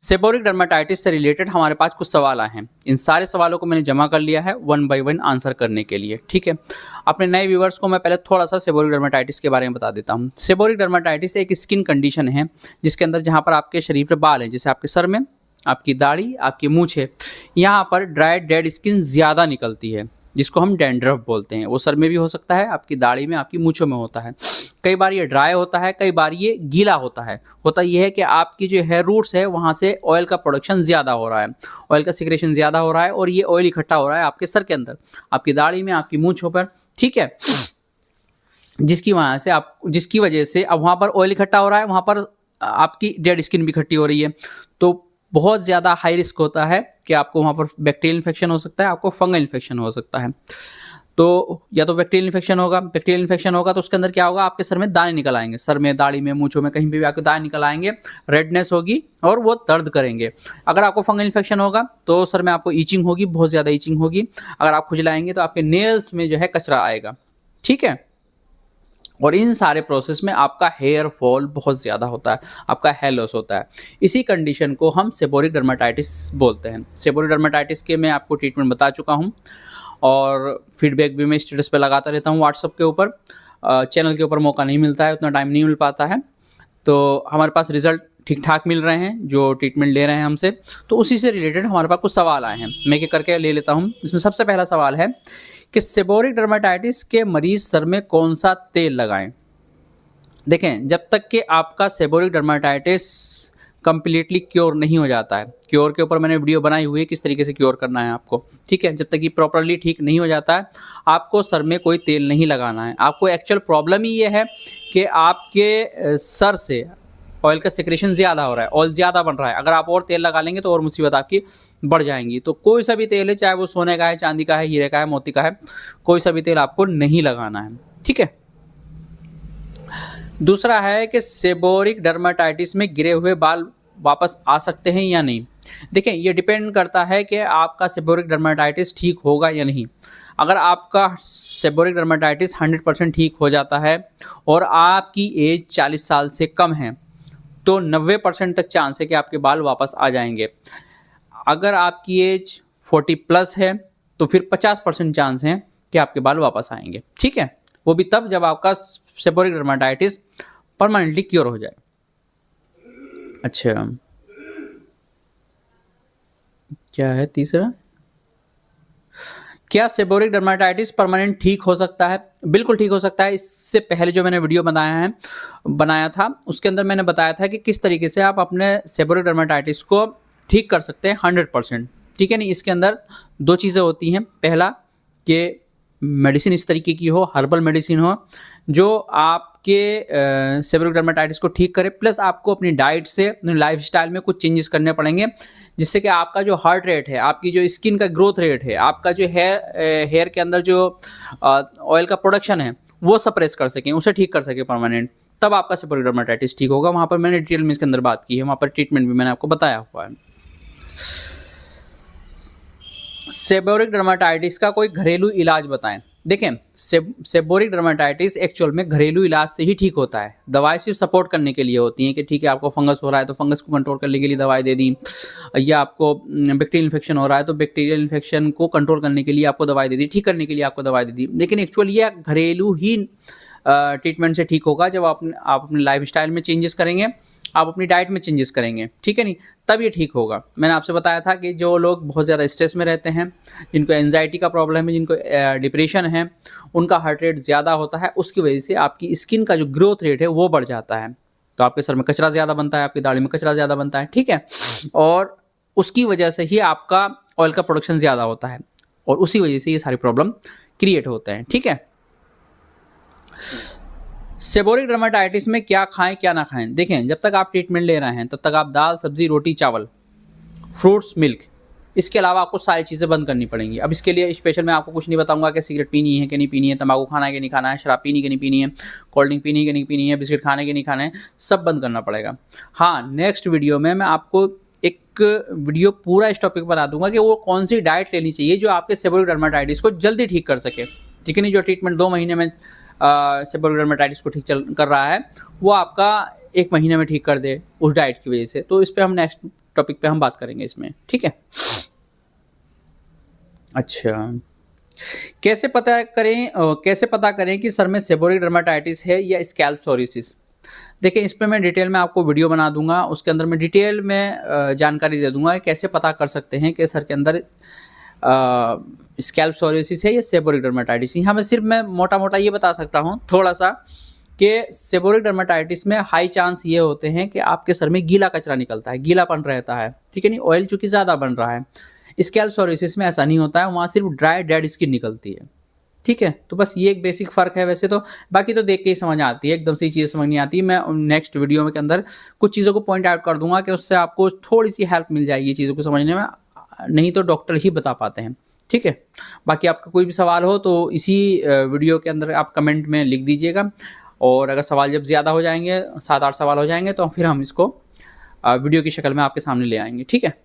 Seborrheic dermatitis से related हमारे पास कुछ सवाल आए हैं। इन सारे सवालों को मैंने जमा कर लिया है 1 बाय 1 आंसर करने के लिए, ठीक है। अपने नए व्यूअर्स को मैं पहले थोड़ा सा सेबोरिक डर्मेटाइटिस के बारे में बता देता हूँ। सेबोरिक डर्मेटाइटिस एक स्किन कंडीशन है जिसके अंदर जहाँ पर आपके शरीर पर बाल हैं, जैसे आपके सर में, आपकी दाढ़ी, आपकी मूंछ है, यहाँ पर ड्राई डेड स्किन ज़्यादा निकलती है जिसको हम डैंड्रफ बोलते हैं। वो सर में भी हो सकता है, आपकी दाढ़ी में, आपकी मूंछों में होता है। कई बार ये ड्राई होता है, कई बार ये गीला होता है। होता ये है कि आपकी जो हेयर रूट्स है वहाँ से ऑयल का प्रोडक्शन ज़्यादा हो रहा है, ऑयल का सिक्रेशन ज़्यादा हो रहा है और ये ऑयल इकट्ठा हो रहा है आपके सर के अंदर, आपकी दाढ़ी में, आपकी मूंछों पर, ठीक है। जिसकी वजह से अब वहाँ पर ऑयल इकट्ठा हो रहा है, वहाँ पर आपकी डेड स्किन भी इकट्ठी हो रही है, तो बहुत ज़्यादा हाई रिस्क होता है कि आपको वहाँ पर बैक्टीरियल इन्फेक्शन हो सकता है, आपको फंगल इन्फेक्शन हो सकता है। तो या तो बैक्टीरियल इन्फेक्शन होगा तो उसके अंदर क्या होगा, आपके सर में दाने निकल आएंगे, सर में, दाढ़ी में, मूंछों में, कहीं भी आपके दाने निकल आएंगे, रेडनेस होगी और वो दर्द करेंगे। अगर आपको फंगल इन्फेक्शन होगा तो सर में आपको ईचिंग होगी, बहुत ज़्यादा ईचिंग होगी। अगर आप खुजलाएंगे तो आपके नेल्स में जो है कचरा आएगा, ठीक है। और इन सारे प्रोसेस में आपका हेयर फॉल बहुत ज़्यादा होता है, आपका हेयर लॉस होता है। इसी कंडीशन को हम सेबोरिक डर्मेटाइटिस बोलते हैं। सेबोरिक डर्मेटाइटिस के मैं आपको ट्रीटमेंट बता चुका हूँ और फीडबैक भी मैं स्टेटस पे लगाता रहता हूँ व्हाट्सअप के ऊपर। चैनल के ऊपर मौका नहीं मिलता है, उतना टाइम नहीं मिल पाता है, तो हमारे पास रिजल्ट ठीक ठाक मिल रहे हैं जो ट्रीटमेंट ले रहे हैं हमसे। तो उसी से रिलेटेड हमारे पास कुछ सवाल आए हैं, मैं एक करके ले लेता हूँ। इसमें सबसे पहला सवाल है कि सेबोरिक डर्मेटाइटिस के मरीज सर में कौन सा तेल लगाएं। देखें, जब तक कि आपका सेबोरिक डर्मेटाइटिस कंप्लीटली क्योर नहीं हो जाता है, क्योर के ऊपर मैंने वीडियो बनाई हुई है किस तरीके से क्योर करना है आपको, ठीक है। जब तक कि प्रॉपरली ठीक नहीं हो जाता है आपको सर में कोई तेल नहीं लगाना है। आपको एक्चुअल प्रॉब्लम ही ये है कि आपके सर से ऑयल का सिक्रेशन ज़्यादा हो रहा है, ऑयल ज़्यादा बन रहा है। अगर आप और तेल लगा लेंगे तो और मुसीबत आपकी बढ़ जाएंगी। तो कोई सा भी तेल है, चाहे वो सोने का है, चांदी का है, हीरे का है, मोती का है, कोई सा भी तेल आपको नहीं लगाना है, ठीक है। दूसरा है कि सेबोरिक डर्मेटाइटिस में गिरे हुए बाल वापस आ सकते हैं या नहीं। देखें, ये डिपेंड करता है कि आपका सेबोरिक डर्मेटाइटिस ठीक होगा या नहीं। अगर आपका सेबोरिक डर्मेटाइटिस 100% ठीक हो जाता है और आपकी एज 40 साल से कम है तो 90% तक चांस है कि आपके बाल वापस आ जाएंगे। अगर आपकी एज 40 प्लस है तो फिर 50% चांस है कि आपके बाल वापस आएंगे, ठीक है। वो भी तब जब आपका सेबोरिक डर्मेटाइटिस परमानेंटली क्योर हो जाए। अच्छा, क्या है तीसरा, क्या सेबोरिक डर्मेटाइटिस परमानेंट ठीक हो सकता है? बिल्कुल ठीक हो सकता है। इससे पहले जो मैंने वीडियो बनाया था उसके अंदर मैंने बताया था कि किस तरीके से आप अपने सेबोरिक डर्मेटाइटिस को ठीक कर सकते हैं 100%, ठीक है। नहीं, इसके अंदर दो चीज़ें होती हैं। पहला कि मेडिसिन इस तरीके की हो, हर्बल मेडिसिन हो जो आपके सेबोरिक डर्मेटाइटिस को ठीक करे, प्लस आपको अपनी डाइट से, अपनी लाइफस्टाइल में कुछ चेंजेस करने पड़ेंगे जिससे कि आपका जो हार्ट रेट है, आपकी जो स्किन का ग्रोथ रेट है, आपका जो हेयर के अंदर जो ऑयल का प्रोडक्शन है वो सप्रेस कर सकें, उसे ठीक कर सकें परमानेंट। तब आपका सेबोरिक डर्मेटाइटिस ठीक होगा। वहाँ पर मैंने डिटेल में इसके अंदर बात की है, वहाँ पर ट्रीटमेंट भी मैंने आपको बताया हुआ है। सेबोरिक डर्मेटाइटिस का कोई घरेलू इलाज बताएं। देखें, सेबोरिक डर्मेटाइटिस एक्चुअल में घरेलू इलाज से ही ठीक होता है। दवाई सिर्फ सपोर्ट करने के लिए होती है कि ठीक है, आपको फंगस हो रहा है तो फंगस को कंट्रोल करने के लिए दवाई दे दी, या आपको बैक्टीरियल इन्फेक्शन हो रहा है तो बैक्टीरियल इन्फेक्शन को कंट्रोल करने के लिए आपको दवाई दे दी, ठीक करने के लिए आपको दवाई दे दी। लेकिन एक्चुअली ये घरेलू ही ट्रीटमेंट से ठीक होगा जब आप अपने लाइफस्टाइल में चेंजेस करेंगे, आप अपनी डाइट में चेंजेस करेंगे, ठीक है। नहीं, तब ये ठीक होगा। मैंने आपसे बताया था कि जो लोग बहुत ज़्यादा स्ट्रेस में रहते हैं, जिनको एंजाइटी का प्रॉब्लम है, जिनको डिप्रेशन है, उनका हार्ट रेट ज़्यादा होता है, उसकी वजह से आपकी स्किन का जो ग्रोथ रेट है वो बढ़ जाता है। तो आपके सर में कचरा ज़्यादा बनता है, आपकी दाढ़ी में कचरा ज़्यादा बनता है, ठीक है। और उसकी वजह से ही आपका ऑयल का प्रोडक्शन ज़्यादा होता है और उसी वजह से ये सारी प्रॉब्लम क्रिएट होते हैं, ठीक है। सेबोरिक डर्मेटाइटिस में क्या खाएं क्या ना खाएं। देखें, जब तक आप ट्रीटमेंट ले रहे हैं तब तक आप दाल, सब्जी, रोटी, चावल, फ्रूट्स, मिल्क, इसके अलावा आपको सारी चीज़ें बंद करनी पड़ेंगी। अब इसके लिए स्पेशल मैं आपको कुछ नहीं बताऊंगा कि सिगरेट पीनी है कि नहीं पीनी है, तंबाकू खाना है कि नहीं खाना है, शराब पीनी कि नहीं पीनी है, कोल्ड ड्रिंक पीनी कि नहीं पीनी है, बिस्किट खाने कि नहीं खाना है, सब बंद करना पड़ेगा। हाँ, नेक्स्ट वीडियो में मैं आपको एक वीडियो पूरा इस टॉपिक बता दूंगा कि वो कौन सी डाइट लेनी चाहिए जो आपके सेबोरिक डर्मेटाइटिस को जल्दी ठीक कर सके, ठीक है। नहीं, जो ट्रीटमेंट 2 महीने में सेबोरिक डर्मेटाइटिस को ठीक कर रहा है वो आपका 1 महीने में ठीक कर दे उस डाइट की वजह से। तो इस पर हम नेक्स्ट टॉपिक पे हम बात करेंगे इसमें, ठीक है। अच्छा, कैसे पता करें कि सर में सेबोरिक डर्मेटाइटिस है या स्कैल्प सोरियासिस। देखिए, इस पे मैं डिटेल में आपको वीडियो बना दूंगा, उसके अंदर मैं डिटेल में जानकारी दे दूंगा कि कैसे पता कर सकते हैं कि सर के अंदर स्कैल्प सोरियासिस है या सेबोरिक डर्मेटाइटिस। यहाँ पे सिर्फ मैं मोटा मोटा ये बता सकता हूँ थोड़ा सा कि सेबोरिक डर्मेटाइटिस में हाई चांस ये होते हैं कि आपके सर में गीला कचरा निकलता है, गीलापन रहता है, ठीक है नहीं, ऑयल चूंकि ज़्यादा बन रहा है। स्कैल्प सोरियासिस में ऐसा नहीं होता है, वहाँ सिर्फ ड्राई डेड स्किन निकलती है, ठीक है। तो बस ये एक बेसिक फ़र्क है, वैसे तो बाकी तो देख के ही समझ आती है, एकदम से चीज़ समझ नहीं आती। मैं नेक्स्ट वीडियो में के अंदर कुछ चीज़ों को पॉइंट आउट कर दूंगा कि उससे आपको थोड़ी सी हेल्प मिल जाएगी चीज़ों को समझने में, नहीं तो डॉक्टर ही बता पाते हैं, ठीक है। बाकी आपका कोई भी सवाल हो तो इसी वीडियो के अंदर आप कमेंट में लिख दीजिएगा, और अगर सवाल जब ज़्यादा हो जाएंगे, 7-8 सवाल हो जाएंगे, तो फिर हम इसको वीडियो की शक्ल में आपके सामने ले आएंगे, ठीक है।